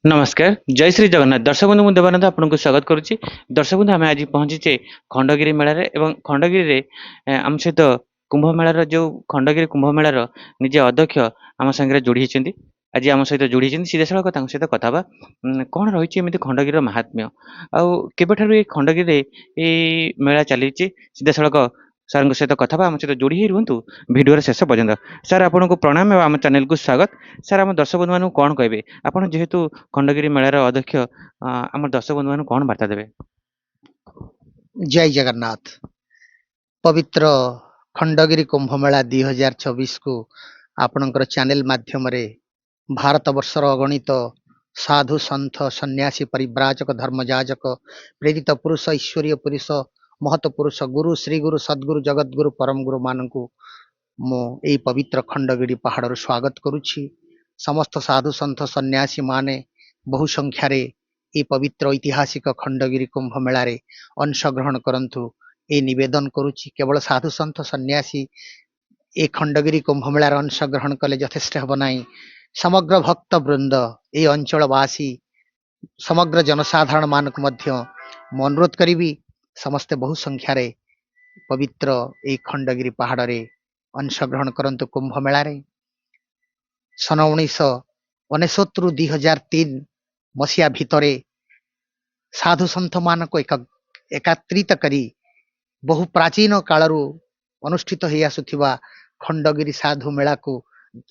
नमस्कार जय श्री जगन्नाथ दर्शक बंधु ମୁଁ ଦେବାନନ୍ଦ ଆପଣଙ୍କୁ ସ୍ୱାଗତ କରୁଛି। ଦର୍ଶକ ବନ୍ଧୁ ଆମେ ଆଜି ପହଞ୍ଚିଛେ ଖଣ୍ଡଗିରି ମେଳାରେ ଏବଂ ଖଣ୍ଡଗିରିରେ ଆମ ସହିତ କୁମ୍ଭ ମେଳାର ଯୋଉ ଖଣ୍ଡଗିରି କୁମ୍ଭ ମେଳାର ନିଜେ ଅଧ୍ୟକ୍ଷ ଆମ ସାଙ୍ଗରେ ଯୋଡ଼ି ହେଇଛନ୍ତି। ଆଜି ଆମ ସହିତ ଯୋଡ଼ି ହେଇଛନ୍ତି ସିଧାସଳଖ ତାଙ୍କ ସହିତ କଥା ହେବା। କଣ ରହିଛି ଏମିତି ଖଣ୍ଡଗିରିର ମାହାତ୍ମ୍ୟ ଆଉ କେବେଠାରୁ ଏଇ ଖଣ୍ଡଗିରିରେ ଏଇ ମେଳା ଚାଲିଛି ସିଧାସଳଖ ସାର୍ଙ୍କ ସହିତ କଥା ହେବା। ଆମ ସହିତ ଯୋଡ଼ି ହେଇ ରୁହନ୍ତୁ ଭିଡ଼ିଓର ଶେଷ ପର୍ଯ୍ୟନ୍ତ। ସାର୍ ଆପଣଙ୍କୁ ପ୍ରଣାମ ଏବଂ ଆମ ଚ୍ୟାନେଲକୁ ସ୍ୱାଗତ। ସାର୍ ଆମ ଦର୍ଶକ ବନ୍ଧୁମାନଙ୍କୁ କଣ କହିବେ ଆପଣ ଯେହେତୁ ଖଣ୍ଡଗିରି ମେଳାର ଅଧ୍ୟକ୍ଷ ଆମ ଦର୍ଶକ ବନ୍ଧୁମାନଙ୍କୁ କଣ ବାର୍ତ୍ତା ଦେବେ? ଜୟ ଜଗନ୍ନାଥ। ପବିତ୍ର ଖଣ୍ଡଗିରି କୁମ୍ଭମେଳା 2024 କୁ ଆପଣଙ୍କର ଚ୍ୟାନେଲ ମାଧ୍ୟମରେ ଭାରତ ବର୍ଷର ଅଗଣିତ ସାଧୁ ସନ୍ଥ ସନ୍ନ୍ୟାସୀ ପରିବ୍ରାଜକ ଧର୍ମଯାଜକ ପ୍ରେରିତ ପୁରୁଷ ଈଶ୍ୱରୀୟ ପୁରୁଷ ମହତ ପୁରୁଷ ଗୁରୁ ଶ୍ରୀଗୁରୁ ସଦ୍ଗୁରୁ ଜଗତଗୁରୁ ପରମଗୁରୁ ମାନଙ୍କୁ ମୁଁ ଏହି ପବିତ୍ର ଖଣ୍ଡଗିରି ପାହାଡ଼ରୁ ସ୍ୱାଗତ କରୁଛି। ସମସ୍ତ ସାଧୁ ସନ୍ଥ ସନ୍ନ୍ୟାସୀ ମାନେ ବହୁ ସଂଖ୍ୟାରେ ଏହି ପବିତ୍ର ଐତିହାସିକ ଖଣ୍ଡଗିରି କୁମ୍ଭ ମେଳାରେ ଅଂଶଗ୍ରହଣ କରନ୍ତୁ ଏ ନିବେଦନ କରୁଛି। କେବଳ ସାଧୁ ସନ୍ଥ ସନ୍ନ୍ୟାସୀ ଏ ଖଣ୍ଡଗିରି କୁମ୍ଭ ମେଳାରେ ଅଂଶଗ୍ରହଣ କଲେ ଯଥେଷ୍ଟ ହେବ ନାହିଁ। ସମଗ୍ର ଭକ୍ତ ବୃନ୍ଦ ଏହି ଅଞ୍ଚଳବାସୀ ସମଗ୍ର ଜନସାଧାରଣ ମାନଙ୍କୁ ମଧ୍ୟ ମୁଁ ଅନୁରୋଧ କରିବି ସମସ୍ତେ ବହୁ ସଂଖ୍ୟାରେ ପବିତ୍ର ଏହି ଖଣ୍ଡଗିରି ପାହାଡ଼ରେ ଅଂଶଗ୍ରହଣ କରନ୍ତୁ କୁମ୍ଭ ମେଳାରେ। ସନ 1999 ରୁ 2003 ମସିହା ଭିତରେ ସାଧୁ ସନ୍ଥ ମାନଙ୍କୁ ଏକତ୍ରିତ କରି ବହୁ ପ୍ରାଚୀନ କାଳରୁ ଅନୁଷ୍ଠିତ ହୋଇ ଆସୁଥିବା ଖଣ୍ଡଗିରି ସାଧୁ ମେଳାକୁ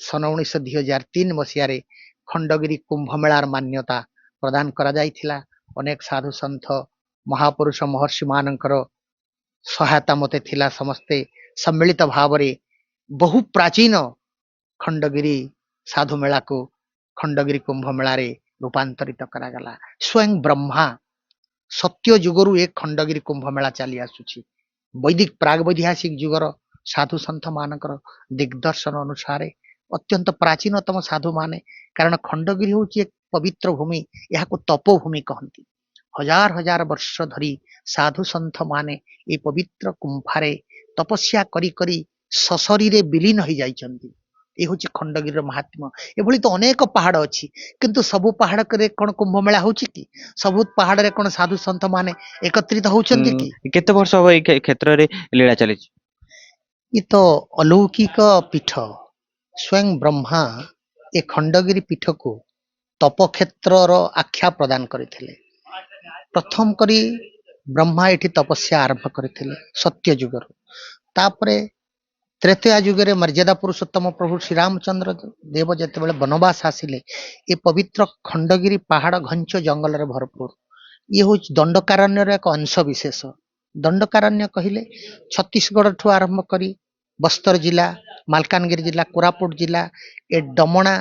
ସନ 2003 ମସିହାରେ ଖଣ୍ଡଗିରି କୁମ୍ଭ ମେଳାର ମାନ୍ୟତା ପ୍ରଦାନ କରାଯାଇଥିଲା। ଅନେକ ସାଧୁ ସନ୍ଥ ମହାପୁରୁଷ ମହର୍ଷି ମାନଙ୍କର ସହାୟତା ମତେ ଥିଲା। ସମସ୍ତେ ସମ୍ମିଳିତ ଭାବରେ ବହୁ ପ୍ରାଚୀନ ଖଣ୍ଡଗିରି ସାଧୁ ମେଳାକୁ ଖଣ୍ଡଗିରି କୁମ୍ଭ ମେଳାରେ ରୂପାନ୍ତରିତ କରାଗଲା। ସ୍ୱୟଂ ବ୍ରହ୍ମା ସତ୍ୟ ଯୁଗରୁ ଏ ଖଣ୍ଡଗିରି କୁମ୍ଭ ମେଳା ଚାଲି ଆସୁଛି। ବୈଦିକ ପ୍ରାଗବୈତିହାସିକ ଯୁଗର ସାଧୁ ସନ୍ଥ ମାନଙ୍କର ଦିଗ୍ଦର୍ଶନ ଅନୁସାରେ ଅତ୍ୟନ୍ତ ପ୍ରାଚୀନତମ ସାଧୁ ମାନେ, କାରଣ ଖଣ୍ଡଗିରି ହେଉଛି ଏକ ପବିତ୍ର ଭୂମି, ଏହାକୁ ତପୋଭୂମି କହନ୍ତି। ହଜାର ହଜାର ବର୍ଷ ଧରି ସାଧୁ ସନ୍ଥ ମାନେ ଏ ପବିତ୍ର କୁମ୍ଭାରେ ତପସ୍ୟା କରି କରି ସଶରୀରେ ବିଲୀନ ହୋଇଯାଇଛନ୍ତି। ଏ ହେଉଛି ଖଣ୍ଡଗିରିର ମାହାତ୍ମ୍ୟ। ଏଭଳି ତ ଅନେକ ପାହାଡ଼ ଅଛି, କିନ୍ତୁ ସବୁ ପାହାଡ଼ରେ କଣ କୁମ୍ଭ ମେଳା ହଉଛି କି? ସବୁ ପାହାଡ଼ରେ କଣ ସାଧୁ ସନ୍ଥ ମାନେ ଏକତ୍ରିତ ହଉଛନ୍ତି କି? କେତେ ବର୍ଷ ହବ ଏଇ କ୍ଷେତ୍ରରେ ଲୀଳା ଚାଲିଛି? ଏ ତ ଅଲୌକିକ ପୀଠ। ସ୍ୱୟଂ ବ୍ରହ୍ମା ଏ ଖଣ୍ଡଗିରି ପୀଠକୁ ତପକ୍ଷେତ୍ରର ଆଖ୍ୟା ପ୍ରଦାନ କରିଥିଲେ। ପ୍ରଥମ କରି ବ୍ରହ୍ମା ଏଠି ତପସ୍ୟା ଆରମ୍ଭ କରିଥିଲେ ସତ୍ୟ ଯୁଗରୁ। ତାପରେ ତ୍ରେତୟା ଯୁଗରେ ମର୍ଯ୍ୟାଦା ପୁରୁଷୋତ୍ତମ ପ୍ରଭୁ ଶ୍ରୀରାମଚନ୍ଦ୍ର ଦେବ ଯେତେବେଳେ ବନବାସ ଆସିଲେ, ଏ ପବିତ୍ର ଖଣ୍ଡଗିରି ପାହାଡ଼ ଘଞ୍ଚ ଜଙ୍ଗଲରେ ଭରପୁର। ଇଏ ହେଉଛି ଦଣ୍ଡକାରଣ୍ୟର ଏକ ଅଂଶ ବିଶେଷ। ଦଣ୍ଡକାରଣ୍ୟ କହିଲେ ଛତିଶଗଡ଼ ଠୁ ଆରମ୍ଭ କରି ବସ୍ତର ଜିଲ୍ଲା, ମାଲକାନଗିରି ଜିଲ୍ଲା, କୋରାପୁଟ ଜିଲ୍ଲା, ଏ ଡମଣା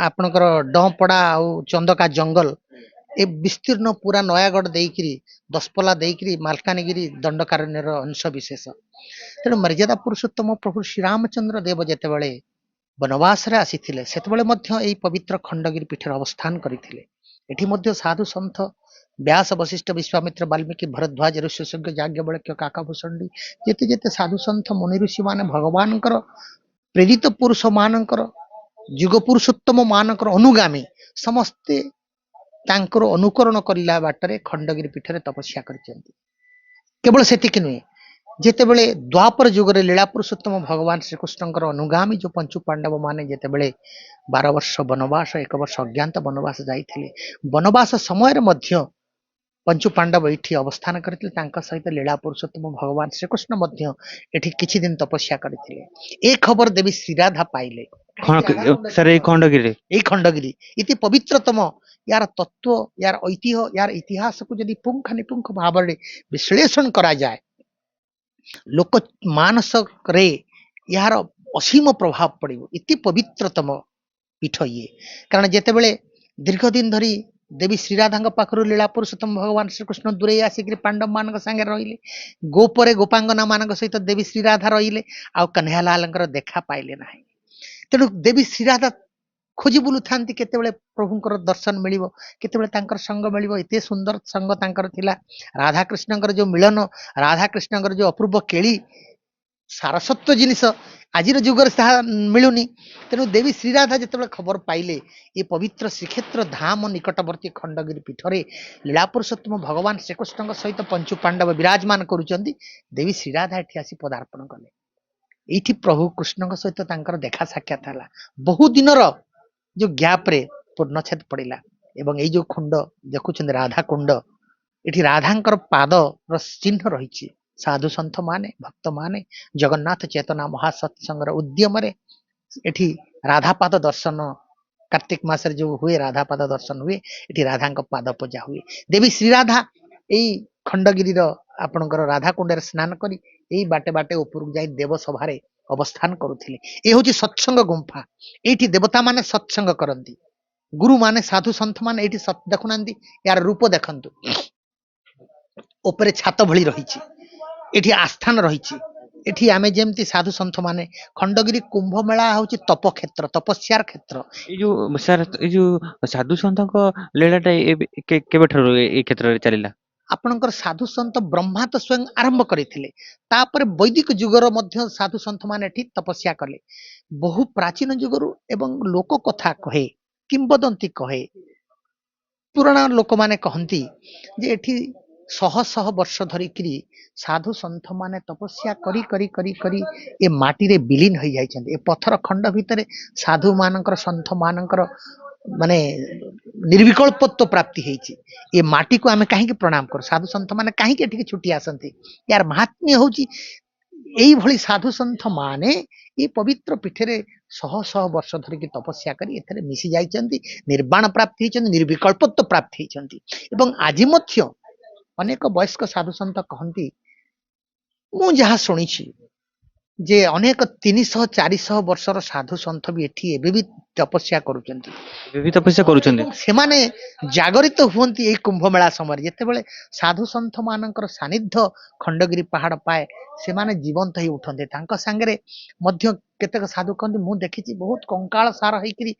ଆପଣଙ୍କର ଡଁପଡ଼ା ଆଉ ଚନ୍ଦକା ଜଙ୍ଗଲ, ଏ ବିସ୍ତୀର୍ଣ୍ଣ ପୁରା ନୟାଗଡ଼ ଦେଇକିରି ଦଶପଲ୍ଲା ଦେଇକିରି ମାଲକାନଗିରି ଦଣ୍ଡକାରଣ୍ୟର ଅଂଶ ବିଶେଷ। ତେଣୁ ମର୍ଯ୍ୟାଦା ପୁରୁଷୋତ୍ତମ ପ୍ରଭୁ ଶ୍ରୀରାମଚନ୍ଦ୍ର ଦେବ ଯେତେବେଳେ ବନବାସରେ ଆସିଥିଲେ, ସେତେବେଳେ ମଧ୍ୟ ଏହି ପବିତ୍ର ଖଣ୍ଡଗିରି ପୀଠରେ ଅବସ୍ଥାନ କରିଥିଲେ। ଏଠି ମଧ୍ୟ ସାଧୁ ସନ୍ଥ ବ୍ୟାସ ବଶିଷ୍ଠ ବିଶ୍ୱାମିତ୍ର ବାଲ୍ମୀକି ଭରଦ୍ୱାଜ ଋଷ୍ୟଶୃଙ୍ଗ ଯାଜ୍ଞବଲ୍କ୍ୟ କାକାଭୂଷଣ୍ଡୀ ଯେତେ ଯେତେ ସାଧୁ ସନ୍ଥ ମୁନି ଋଷି ମାନେ ଭଗବାନଙ୍କର ପ୍ରେରିତ ପୁରୁଷ ମାନଙ୍କର ଯୁଗ ପୁରୁଷୋତ୍ତମ ମାନଙ୍କର ଅନୁଗାମୀ ସମସ୍ତେ ତାଙ୍କର ଅନୁକରଣ କରିଲା ବାଟରେ ଖଣ୍ଡଗିରି ପୀଠରେ ତପସ୍ୟା କରିଛନ୍ତି। କେବଳ ସେତିକି ନୁହେଁ, ଯେତେବେଳେ ଦ୍ୱାପର ଯୁଗରେ ଲୀଳା ପୁରୁଷୋତ୍ତମ ଭଗବାନ ଶ୍ରୀକୃଷ୍ଣଙ୍କର ଅନୁଗାମୀ ଯୋଉ ପଞ୍ଚୁ ପାଣ୍ଡବ ମାନେ ଯେତେବେଳେ 12 ବର୍ଷ ବନବାସ 1 ବର୍ଷ ଅଜ୍ଞାତ ବନବାସ ଯାଇଥିଲେ, ବନବାସ ସମୟରେ ମଧ୍ୟ ପଞ୍ଚୁ ପାଣ୍ଡବ ଏଠି ଅବସ୍ଥାନ କରିଥିଲେ। ତାଙ୍କ ସହିତ ଲୀଳା ପୁରୁଷୋତ୍ତମ ଭଗବାନ ଶ୍ରୀକୃଷ୍ଣ ମଧ୍ୟ ଏଠି କିଛି ଦିନ ତପସ୍ୟା କରିଥିଲେ। ଏ ଖବର ଦେବୀ ଶ୍ରୀରାଧା ପାଇଲେ। ସାର୍ ଏଇ ଖଣ୍ଡଗିରିରେ এই ଖଣ୍ଡଗିରି ଇତି ପବିତ୍ରତମ, ୟାର ତତ୍ଵ, ୟାର ଐତିହ୍ୟ, ୟାର ଇତିହାସକୁ ଯଦି ପୁଙ୍ଖାନିପୁଙ୍ଖ ଭାବରେ ବିଶ୍ଳେଷଣ କରାଯାଏ, ଲୋକ ମାନସରେ ଏହାର ଅସୀମ ପ୍ରଭାବ ପଡ଼ିବ। ଇତି ପବିତ୍ରତମ ପୀଠ ଇଏ। କାରଣ ଯେତେବେଳେ ଦୀର୍ଘ ଦିନ ଧରି ଦେବୀ ଶ୍ରୀରାଧାଙ୍କ ପାଖରୁ ଲୀଳା ପୁରୁଷୋତ୍ତମ ଭଗବାନ ଶ୍ରୀକୃଷ୍ଣ ଦୂରେଇ ଆସିକିରି ପାଣ୍ଡବ ମାନଙ୍କ ସାଙ୍ଗରେ ରହିଲେ, ଗୋପରେ ଗୋପାଙ୍ଗନା ମାନଙ୍କ ସହିତ ଦେବୀ ଶ୍ରୀରାଧା ରହିଲେ, ଆଉ କହ୍ନୈୟାଲାଲଙ୍କର ଦେଖା ପାଇଲେ ନାହିଁ। ତେଣୁ ଦେବୀ ଶ୍ରୀରାଧା ଖୋଜି ବୁଲୁଥାନ୍ତି କେତେବେଳେ ପ୍ରଭୁଙ୍କର ଦର୍ଶନ ମିଳିବ, କେତେବେଳେ ତାଙ୍କର ସଙ୍ଗ ମିଳିବ। ଏତେ ସୁନ୍ଦର ସଙ୍ଗ ତାଙ୍କର ଥିଲା। ରାଧାକୃଷ୍ଣଙ୍କର ଯୋଉ ମିଳନ, ରାଧାକୃଷ୍ଣଙ୍କର ଯୋଉ ଅପୂର୍ବ କେଳି, ସାରସତ୍ୱ ଜିନିଷ ଆଜିର ଯୁଗରେ ତାହା ମିଳୁନି। ତେଣୁ ଦେବୀ ଶ୍ରୀରାଧା ଯେତେବେଳେ ଖବର ପାଇଲେ ଏ ପବିତ୍ର ଶ୍ରୀକ୍ଷେତ୍ର ଧାମ ନିକଟବର୍ତ୍ତୀ ଖଣ୍ଡଗିରି ପୀଠରେ ଲୀଳା ପୁରୁଷୋତ୍ତମ ଭଗବାନ ଶ୍ରୀକୃଷ୍ଣଙ୍କ ସହିତ ପଞ୍ଚୁ ପାଣ୍ଡବ ବିରାଜମାନ କରୁଛନ୍ତି, ଦେବୀ ଶ୍ରୀରାଧା ଏଠି ଆସି ପଦାର୍ପଣ କଲେ। ଏଇଠି ପ୍ରଭୁ କୃଷ୍ଣଙ୍କ ସହିତ ତାଙ୍କର ଦେଖା ସାକ୍ଷାତ ହେଲା। ବହୁ ଦିନର ଯୋଉ ଗ୍ୟାପରେ ପୂର୍ଣ୍ଣଚ୍ଛେଦ ପଡିଲା ଏବଂ ଏଇ ଯୋଉ କୁଣ୍ଡ ଦେଖୁଛନ୍ତି ରାଧା କୁଣ୍ଡ, ଏଠି ରାଧାଙ୍କର ପାଦର ଚିହ୍ନ ରହିଛି। ସାଧୁ ସନ୍ଥ ମାନେ ଭକ୍ତ ମାନେ ଜଗନ୍ନାଥ ଚେତନା ମହାସତ୍ସଙ୍ଗର ଉଦ୍ୟମରେ ଏଠି ରାଧାପାଦ ଦର୍ଶନ କାର୍ତ୍ତିକ ମାସରେ ଯୋଉ ହୁଏ ରାଧାପାଦ ଦର୍ଶନ ହୁଏ, ଏଠି ରାଧାଙ୍କ ପାଦ ପୂଜା ହୁଏ। ଦେବୀ ଶ୍ରୀରାଧା ଏଇ ଖଣ୍ଡଗିରିର ଆପଣଙ୍କର ରାଧା କୁଣ୍ଡରେ ସ୍ନାନ କରି ଏଇ ବାଟେ ବାଟେ ଉପରକୁ ଯାଇ ଦେବସଭାରେ ଅବସ୍ଥାନ କରୁଥିଲେ। ଏ ହଉଛି ସତ୍ସଙ୍ଗ ଗୁମ୍ଫା। ଏଇଠି ଦେବତା ମାନେ ସତ୍ସଙ୍ଗ କରନ୍ତି। ଗୁରୁ ମାନେ ସାଧୁ ସନ୍ଥ ମାନେ ଏଇଠି ଦେଖୁନାହାନ୍ତି, ୟାର ରୂପ ଦେଖନ୍ତୁ। ଉପରେ ଛାତ ଭଳି ରହିଛି, ଏଠି ଆସ୍ଥାନ ରହିଛି। ଏଠି ଆମେ ଯେମିତି ସାଧୁ ସନ୍ଥ ମାନେ, ଖଣ୍ଡଗିରି କୁମ୍ଭ ମେଳା ହଉଛି ତପକ୍ଷେତ୍ର, ତପସ୍ୟାର କ୍ଷେତ୍ର। ଏଇ ଯୋଉ ସାର୍ ଏଇ ଯୋଉ ସାଧୁ ସନ୍ଥଙ୍କ ଲୀଳାଟା କେବେଠାରୁ ଏଇ କ୍ଷେତ୍ରରେ ଚାଲିଲା? ଆପଣଙ୍କର ସାଧୁ ସନ୍ଥ ବ୍ରହ୍ମା ତ ସ୍ୱୟଂ ଆରମ୍ଭ କରିଥିଲେ, ତାପରେ ବୈଦିକ ଯୁଗର ମଧ୍ୟ ସାଧୁ ସନ୍ଥ ମାନେ ଏଠି ତପସ୍ୟା କଲେ। ବହୁ ପ୍ରାଚୀନ ଯୁଗରୁ ଏବଂ ଲୋକ କଥା କହେ, କିମ୍ବଦନ୍ତୀ କହେ, ପୁରାଣ ଲୋକମାନେ କହନ୍ତି ଯେ ଏଠି ଶହ ଶହ ବର୍ଷ ଧରିକିରି ସାଧୁ ସନ୍ଥ ମାନେ ତପସ୍ୟା କରି କରି କରି କରି ଏ ମାଟିରେ ବିଲୀନ ହୋଇଯାଇଛନ୍ତି। ଏ ପଥର ଖଣ୍ଡ ଭିତରେ ସାଧୁ ମାନଙ୍କର ସନ୍ଥ ମାନଙ୍କର ମାନେ ନିର୍ବିକଳ୍ପତ୍ୱ ପ୍ରାପ୍ତି ହେଇଛି। ଏ ମାଟିକୁ ଆମେ କାହିଁକି ପ୍ରଣାମ କରୁ? ସାଧୁ ସନ୍ଥ ମାନେ କାହିଁକି ଏଠିକି ଛୁଟି ଆସନ୍ତି? ୟାର ମହାତ୍ମ୍ୟ ହଉଛି এইଭଳି ସାଧୁ ସନ୍ଥ ମାନେ ଏ ପବିତ୍ର ପୀଠରେ ଶହ ଶହ ବର୍ଷ ଧରିକି ତପସ୍ୟା କରି ଏଥିରେ ମିଶି ଯାଇଛନ୍ତି, ନିର୍ବାଣ ପ୍ରାପ୍ତି ହେଇଛନ୍ତି, ନିର୍ବିକଳ୍ପତ୍ୱ ପ୍ରାପ୍ତି ହେଇଛନ୍ତି। ଏବଂ ଆଜି ମଧ୍ୟ ଅନେକ ବୟସ୍କ ସାଧୁ ସନ୍ଥ କହନ୍ତି, ମୁଁ ଯାହା ଶୁଣିଛି ଯେ ଅନେକ 300-400 ବର୍ଷର ସାଧୁ ସନ୍ଥ ବି ଏଠି ଏବେ ବି ତପସ୍ୟା କରୁଛନ୍ତି। ଏବେ ବି ତପସ୍ୟା କରୁଛନ୍ତି? ସେମାନେ ଜାଗରିତ ହୁଅନ୍ତି ଏଇ କୁମ୍ଭ ମେଳା ସମୟରେ। ଯେତେବେଳେ ସାଧୁ ସନ୍ଥ ମାନଙ୍କର ସାନ୍ନିଧ୍ୟ ଖଣ୍ଡଗିରି ପାହାଡ ପାଏ, ସେମାନେ ଜୀବନ୍ତ ହେଇ ଉଠନ୍ତି। ତାଙ୍କ ସାଙ୍ଗରେ ମଧ୍ୟ କେତେକ ସାଧୁ କହନ୍ତି, ମୁଁ ଦେଖିଛି ବହୁତ କଙ୍କାଳ ସାର ହେଇକିରି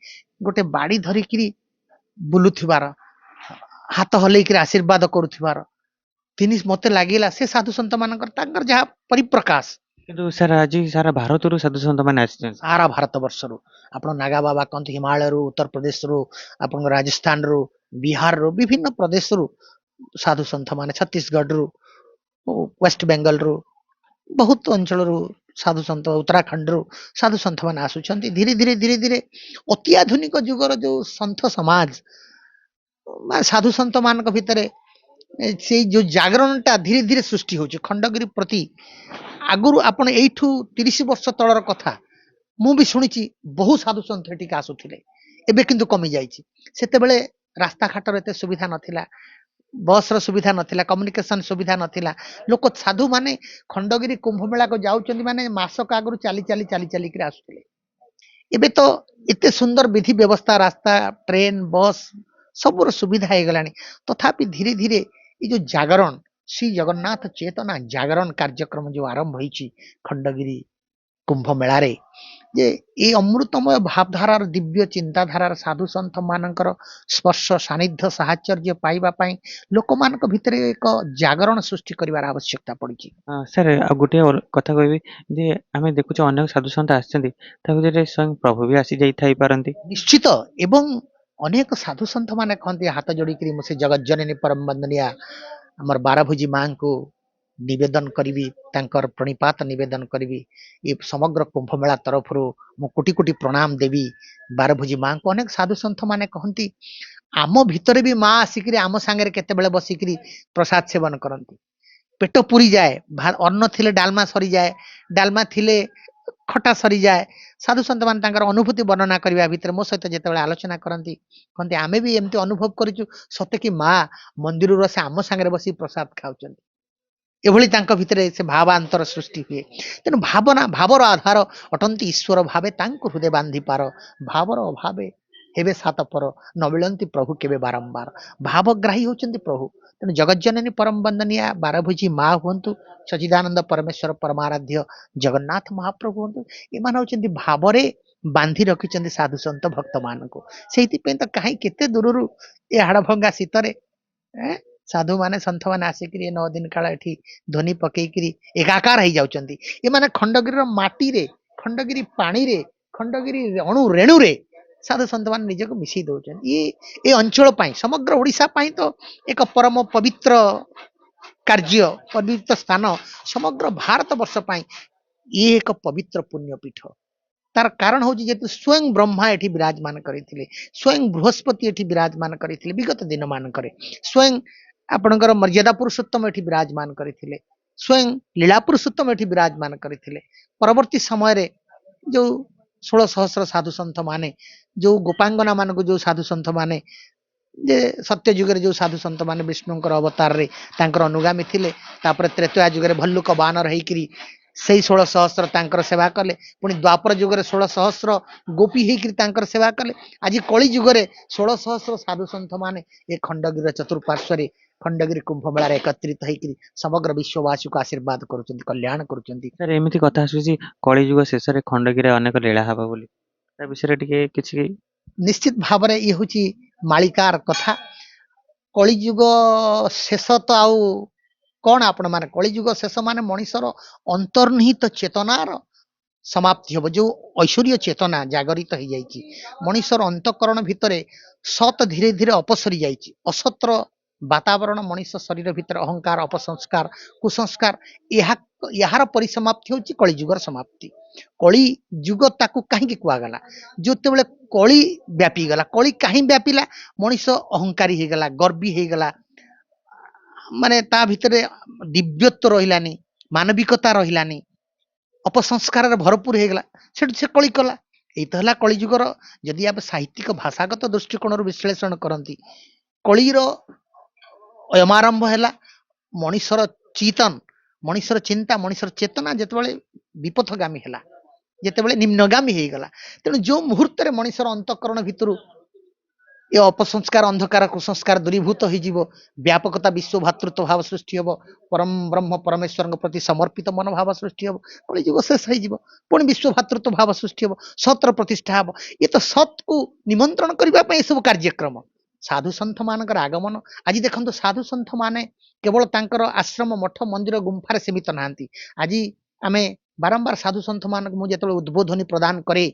ଗୋଟେ ବାଡି ଧରିକିରି ବୁଲୁଥିବାର, ହାତ ହଲେଇକିରି ଆଶୀର୍ବାଦ କରୁଥିବାର ମତେ ଲାଗିଲା। ସେ ସାଧୁ ସନ୍ଥ ମାନଙ୍କର ତାଙ୍କର ଯାହା ପରିପ୍ରକାଶ। କିନ୍ତୁ ସାର୍ ଆଜି ସାରା ଭାରତରୁ ସାଧୁ ସନ୍ଥ ମାନେ ଆସିଛନ୍ତି। ସାରା ଭାରତ ବର୍ଷରୁ ଆପଣ ନାଗା ବାବା କହନ୍ତି, ହିମାଳୟରୁ, ଉତ୍ତରପ୍ରଦେଶରୁ, ଆପଣଙ୍କ ରାଜସ୍ଥାନରୁ, ବିହାରରୁ, ବିଭିନ୍ନ ପ୍ରଦେଶରୁ ସାଧୁ ସନ୍ଥ ମାନେ, ଛତିଶଗଡରୁ, ୱେଷ୍ଟ ବେଙ୍ଗଲରୁ, ବହୁତ ଅଞ୍ଚଳରୁ ସାଧୁ ସନ୍ଥ, ଉତ୍ତରାଖଣ୍ଡରୁ ସାଧୁ ସନ୍ଥ ମାନେ ଆସୁଛନ୍ତି। ଧୀରେ ଧୀରେ ଧୀରେ ଧୀରେ ଅତି ଆଧୁନିକ ଯୁଗର ଯୋଉ ସନ୍ଥ ସମାଜ ସାଧୁ ସନ୍ଥ ମାନଙ୍କ ଭିତରେ ସେଇ ଯୋଉ ଜାଗରଣଟା ଧୀରେ ଧୀରେ ସୃଷ୍ଟି ହଉଛି ଖଣ୍ଡଗିରି ପ୍ରତି। ଆଗରୁ ଆପଣ ଏଇଠୁ 30 ବର୍ଷ ତଳର କଥା ମୁଁ ବି ଶୁଣିଛି, ବହୁ ସାଧୁ ସନ୍ଥ ଏଠିକି ଆସୁଥିଲେ। ଏବେ କିନ୍ତୁ କମି ଯାଇଛି। ସେତେବେଳେ ରାସ୍ତାଘାଟର ଏତେ ସୁବିଧା ନଥିଲା, ବସର ସୁବିଧା ନଥିଲା, କମ୍ୟୁନିକେସନ ସୁବିଧା ନଥିଲା। ଲୋକ ସାଧୁ ମାନେ ଖଣ୍ଡଗିରି କୁମ୍ଭ ମେଳାକୁ ଯାଉଛନ୍ତି ମାନେ ମାସକ ଆଗରୁ ଚାଲି ଚାଲି ଚାଲି ଚାଲିକିରି ଆସୁଥିଲେ। ଏବେ ତ ଏତେ ସୁନ୍ଦର ବିଧି ବ୍ୟବସ୍ଥା, ରାସ୍ତା, ଟ୍ରେନ, ବସ୍ ସବୁର ସୁବିଧା ହେଇଗଲାଣି। ତଥାପି ଧୀରେ ଧୀରେ ଏଇ ଯୋଉ ଜାଗରଣ, ଶ୍ରୀ ଜଗନ୍ନାଥ ଚେତନା ଜାଗରଣ କାର୍ଯ୍ୟକ୍ରମ ଯୋଉ ଆରମ୍ଭ ହେଇଛି ଖଣ୍ଡଗିରି କୁମ୍ଭ ମେଳାରେ, ଯେ ଏଇ ଅମୃତମୟ ଭାବଧାରାର ଦିବ୍ୟ ଚିନ୍ତାଧାରାର ସାଧୁ ସନ୍ଥ ମାନଙ୍କର ସ୍ପର୍ଶ ସାନ୍ନିଧ୍ୟ ସାହଚର୍ଯ୍ୟ ପାଇବା ପାଇଁ ଲୋକମାନଙ୍କ ଭିତରେ ଏକ ଜାଗରଣ ସୃଷ୍ଟି କରିବାର ଆବଶ୍ୟକତା ପଡିଛି। ସାର୍ ଆଉ ଗୋଟେ କଥା କହିବି ଯେ ଆମେ ଦେଖୁଛୁ ଅନେକ ସାଧୁ ସନ୍ଥ ଆସିଛନ୍ତି, ତା ଭିତରେ ସ୍ୱୟଂ ପ୍ରଭୁ ବି ଆସି ଯାଇଥାଇ ପାରନ୍ତି। ନିଶ୍ଚିତ। ଏବଂ ଅନେକ ସାଧୁ ସନ୍ଥ ମାନେ କହନ୍ତି, ହାତ ଯୋଡିକିରି ମୁଁ ସେ ଜଗଜ୍ଜନନୀ ପରମ ବନ୍ଦନିଆ ଆମର ବାରଭୁଜି ମାଙ୍କୁ ନିବେଦନ କରିବି, ତାଙ୍କର ପ୍ରଣିପାତ ନିବେଦନ କରିବି। ଏ ସମଗ୍ର କୁମ୍ଭ ମେଳା ତରଫରୁ ମୁଁ କୋଟି କୋଟି ପ୍ରଣାମ ଦେବି ବାରଭୁଜି ମାଙ୍କୁ। ଅନେକ ସାଧୁ ସନ୍ଥ ମାନେ କହନ୍ତି, ଆମ ଭିତରେ ବି ମା ଆସିକିରି ଆମ ସାଙ୍ଗରେ କେତେବେଳେ ବସିକିରି ପ୍ରସାଦ ସେବନ କରନ୍ତି। ପେଟ ପୁରିଯାଏ, ଅନ୍ନ ଥିଲେ ଡାଲମା ସରିଯାଏ, ଡାଲମା ଥିଲେ ଖଟା ସରିଯାଏ। ସାଧୁ ସନ୍ଥ ମାନେ ତାଙ୍କର ଅନୁଭୂତି ବର୍ଣ୍ଣନା କରିବା ଭିତରେ ମୋ ସହିତ ଯେତେବେଳେ ଆଲୋଚନା କରନ୍ତି, କହନ୍ତି ଆମେ ବି ଏମିତି ଅନୁଭବ କରିଛୁ, ସତେ କି ମା ମନ୍ଦିରରୁ ସେ ଆମ ସାଙ୍ଗରେ ବସି ପ୍ରସାଦ ଖାଉଛନ୍ତି। ଏଭଳି ତାଙ୍କ ଭିତରେ ସେ ଭାବାନ୍ତର ସୃଷ୍ଟି ହୁଏ। ତେଣୁ ଭାବନା, ଭାବର ଆଧାର ଅଟନ୍ତି ଈଶ୍ୱର ଭାବେ, ତାଙ୍କୁ ହୃଦୟ ବାନ୍ଧି ପାର। ଭାବର ଅଭାବେ ହେବେ ସାତପର, ନ ମିଳନ୍ତି ପ୍ରଭୁ କେବେ ବାରମ୍ବାର। ଭାବଗ୍ରାହୀ ହଉଛନ୍ତି ପ୍ରଭୁ। ତେଣୁ ଜଗଜ୍ଜନନୀ ପରମ ବନ୍ଦନିଆ ବାରଭୁଜି ମା ହୁଅନ୍ତୁ, ସଚିଦାନନ୍ଦ ପରମେଶ୍ୱର ପରମାରାଧ୍ୟ ଜଗନ୍ନାଥ ମହାପ୍ରଭୁ ହୁଅନ୍ତୁ, ଏମାନେ ହଉଛନ୍ତି ଭାବରେ ବାନ୍ଧି ରଖିଛନ୍ତି ସାଧୁ ସନ୍ଥ ଭକ୍ତ ମାନଙ୍କୁ। ସେଇଥିପାଇଁ ତ କାହିଁ କେତେ ଦୂରରୁ ଏ ହାଡଭଙ୍ଗା ଶୀତରେ साधु माने सन्थ माने आसिकरी 9 दिन काल एठी ध्वनि पकेइकरी एकाकार हेइ जाउचंती ए माने खंडगिरी माटी रे खंडगिरी पानी रे खंडगिरी अणु रेणु रे साधु सन्थ माने निजको मिसी दउचन ए अंचल पई समग्र ओडिसा पई तो एक परम पवित्र कार्य पवित्र स्थान समग्र भारत वर्ष पई ये एक पवित्र पुण्य पीठ तार कारण हूँ जेतु स्वयं ब्रह्मा एठी विराजमान करथिले स्वयं बृहस्पति एठी विराजमान करथिले विगत दिन मानकरे स्वयं आपणकर मर्यादा पुरुषोत्तम एठी विराजमान करथिले स्वयं लीला पुरुषोत्तम एठी विराजमान करथिले परवर्ती समय रे जो 16 सहस्र साधु संत माने जो गोपांगना मानको जो साधु संत माने जे सत्य जुगरे जो साधु संत माने विष्णुଙ୍କର अवतार रे तांकर अनुगामी थिले तापर त्रेतया जुगरे भल्लुक बानर हेइकरी सेई 16 सहस्र तांकर सेवा कले पुनी द्वापर जुगरे 16 सहस्र गोपी हेइकरी तांकर सेवा कले आज कली जुगरे 16 सहस्र साधु संत माने ए खंडगिरी चतुर्पार्श्व रे खंडगिरी कुंभ मेला रे एकत्रित हेइकरी समग्र विश्ववासी को आशीर्वाद करूचंती कल्याण करूचंती ସାର୍ ଏମିତି କଥା ଆସୁଛି କଳିଯୁଗ ଶେଷରେ ଖଣ୍ଡଗିରିରେ ଅନେକ ଲୀଳା ହବ ବୋଲି ତା ବିଷୟରେ ଟିକେ କିଛି निश्चित भाव रे ये होची मालिकार कथा कलिजुग शेष तो आउ कौन आपण माने कलिजुग शेष माने मनीषर अंतर्निहित चेतनार समाप्ति हम जो ऐश्वर्य चेतना जागरित हो जाइए मनीषर अंतकरण भितरे सत धीरे धीरे अपसरी जाइए असतर वातावरण मनीष शरीर भितर अहंकार अपसंस्कार कुसंस्कार यार परिसमाप्ति होची कलिजुगर समाप्ति कली जुग ताकू कहीं कुआगला जोते बेले कली व्यापी गला कली कहीं व्यापिला मनीष अहंकारी हो गला गर्वी हो गला माने ता भितरे दिव्यत्व रहिलानी मानविकता रहिलानी अपसंस्कार भरपूर हो गला से कली कला यही तो है कलिजुगर जदि आप साहित्यिक भाषागत दृष्टिकोण विश्लेषण करती कलीर अयमारंभ है मनीषर चितन मनीषर चिंता मनीषर चेतना जितेबाला विपथगामी है जितेबाला निम्नगामी हो गला तेणु जो मुहूर्त मनीषर अंतकरण भितर ये अपसंस्कार अंधकार कुसंस्कार दूरीभूत हो व्यापकता विश्व भातृत्व भाव सृष्टि हम परम ब्रह्म परमेश्वर प्रति समर्पित मनोभाव सृष्टि हम कलिजुग शेष हो पुणी विश्व भातृत्व भाव सृष्टि हम सतर प्रतिष्ठा हम ये तो सत को निमंत्रण करने सब कार्यक्रम साधु सन्थ मानकर आगमन आज देखो साधु सन्थ माने केवल तांकर आश्रम मठ मंदिर गुंफार सीमित नहांती आज आमे बारंबार साधु सन्थ मानक मु जेतले उद्बोधनी प्रदान करे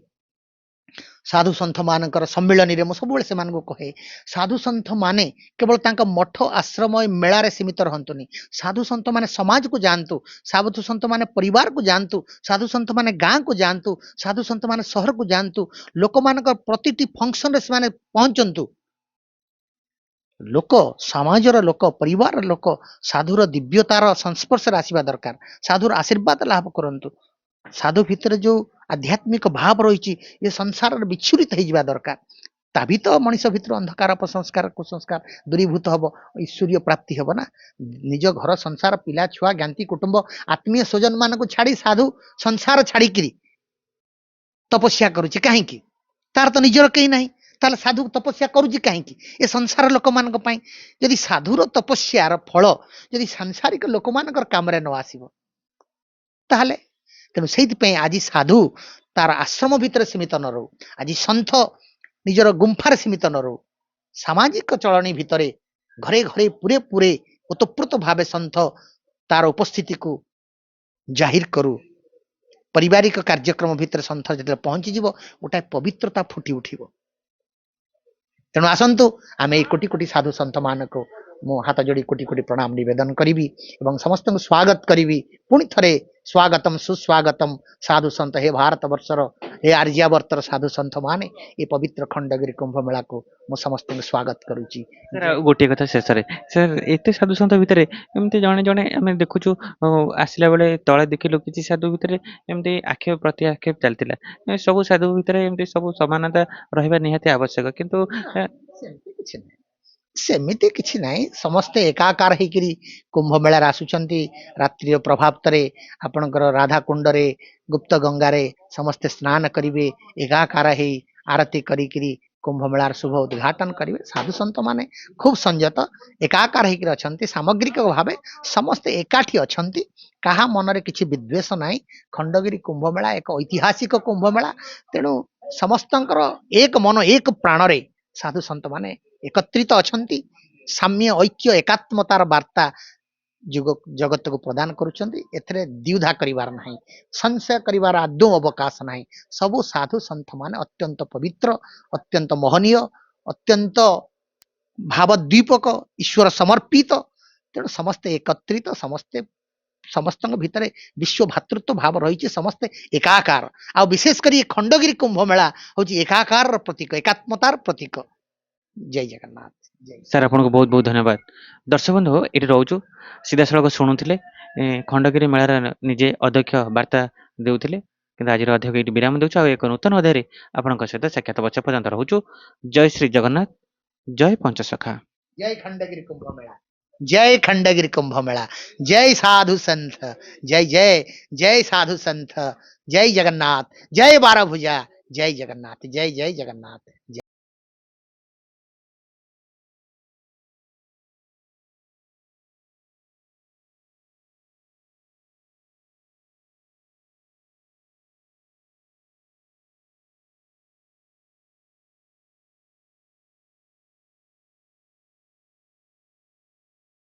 साधु सन्थ मानकर सम्मिलनी रे मु सबुबेले से मानको कहे साधु सन्थ माने केवल तांका मठ आश्रम मेला रे सीमित रहंतुनी साधु सन्थ माने समाज को जानतु साधु सन्थ माने परिवार को जानतु साधु सन्थ माने गां को जानतु साधु सन्थ माने शहर को जानतु लोक मानकर प्रतिटी फंक्शन रे से माने पहुंचंतु लोक समाजर लोक परिवार लोक साधुर दिव्यतार संस्पर्श आसवा दरकार साधुर आशीर्वाद लाभ करंतु साधु भितर जो आध्यात्मिक भाव रही ये संसार विच्छुरित हो दरकार तभी तो मनीष भितर अंधकार अपसंस्कार कुसंस्कार दूरीभूत हम ईश्वरीय प्राप्ति हम ना निज घर संसार पिला छुआ ज्ञाति कुटुंब आत्मीय स्वजन मान को छाड़ी साधु संसार छाड़ी तपस्या करुच्ची कहीं तार तो निजर कहीं नहीं ताले साधु तपस्या करुच्ची कहीं ए संसार लोक मान जदि साधुर तपस्यार फल जदि सांसारिक लोक मान काम न आसब ताहले तेणु से आज साधु तार आश्रम भितर सीमित न रो आज सन्थ निजर गुंफार सीमित न रो सामाजिक चलनी भितर घरे घरे पूरे पूरे ओतप्रोत भावे सन्थ तार उपस्थिति को जाहिर करू पारिवारिक कार्यक्रम भितर सन्थ जो पहुंची जीव गोटाए पवित्रता फुटी उठिब तेणु आसतु आम कोटि कोटि साधु सन्थ मान को मु हाथ जोड़ी कोटि कोटि प्रणाम निवेदन करी एवं समस्त स्वागत करी पुणी थरे स्वागतम सुस्वागतम साधु सन्त हे भारत वर्षर हे आर्यावर्तर साधु सन्थ माने ये पवित्र खंडगिरी कुंभ मेला को मु समस्त स्वागत करुच्ची सर गोटे कथा शेष सर एत साधु सन्थ भितर एमती जड़े जड़े आम देखुचु आसला बेले तले देखिलु कि साधु भितर एमती आक्षेप प्रति आक्षेप चलता सब साधु भितर एमती सब समानता रहा निहाती आवश्यक किंतु सेमिति किछि नाही समस्ते एकाकार हेकिरी कुंभ मेला आसुचंती रात्रि प्रभाव तरे आपणकर राधा कुंड रे गुप्त गंगा रे समस्ते स्नान करिवे एकाकार हे आरती करिकिरी कुंभ मेलार शुभ उद्घाटन करिवे साधु संत माने खूब संयत एकाकार हेकिरी अछंती सामग्रिक भावे समस्ते एकाठी अछंती काहा मनरे किछि विद्वेष नाही खंडगिरी कुंभ मेला एक ऐतिहासिक कुंभ मेला तेणु समस्तंकर एक मन एक प्राण रे साधु संत माने एकत्रित अछंती साम्य ऐक्य एकात्मतार वार्ता जगत को प्रदान करुछंती एथरे द्विधा करिवार नाही संशय करिवार आदौ अवकाश नाही सबु साधु संत माने अत्यंत पवित्र अत्यंत महनीय अत्यंत भावद्वीपक ईश्वर समर्पित तेणु समस्ते एकत्रित समस्ते समस्त भितर विश्व भातृत्व भाव रही समस्ते एकाकार आ विशेष कर खंडगिरी कुंभ मेला हूँ एकाकार प्रतीक एकात्मतार प्रतीक जय जगन्नाथ जय ସାର୍ ଆପଣଙ୍କୁ ବହୁତ ବହୁତ ଧନ୍ୟବାଦ। ଦର୍ଶକ ବନ୍ଧୁ ଏଠି ରହୁଛୁ ସିଧାସଳଖ ଶୁଣୁଥିଲେ ଖଣ୍ଡଗିରି ମେଳାର ନିଜେ ଅଧ୍ୟକ୍ଷ ବାର୍ତ୍ତା ଦେଉଥିଲେ କିନ୍ତୁ ଆଜିର ଅଧ୍ୟକ୍ଷ ଏଠି ବିରାମ ଦେଉଛୁ ଆଉ ଏକ ନୂତନ ଅଧ୍ୟାୟରେ ଆପଣଙ୍କ ସହିତ ସାକ୍ଷାତ ବଛ ପର୍ଯ୍ୟନ୍ତ ରହୁଛୁ। ଜୟ ଶ୍ରୀ ଜଗନ୍ନାଥ ଜୟ ପଞ୍ଚସଖା जय खंडगिरी कुंभ मेला जय खंडगिरी कुंभ मेला जय साधु संत जय जय जय साधु संत जय जगन्नाथ जय बारह भुजा जय जगन्नाथ जय जय जगन्नाथ जय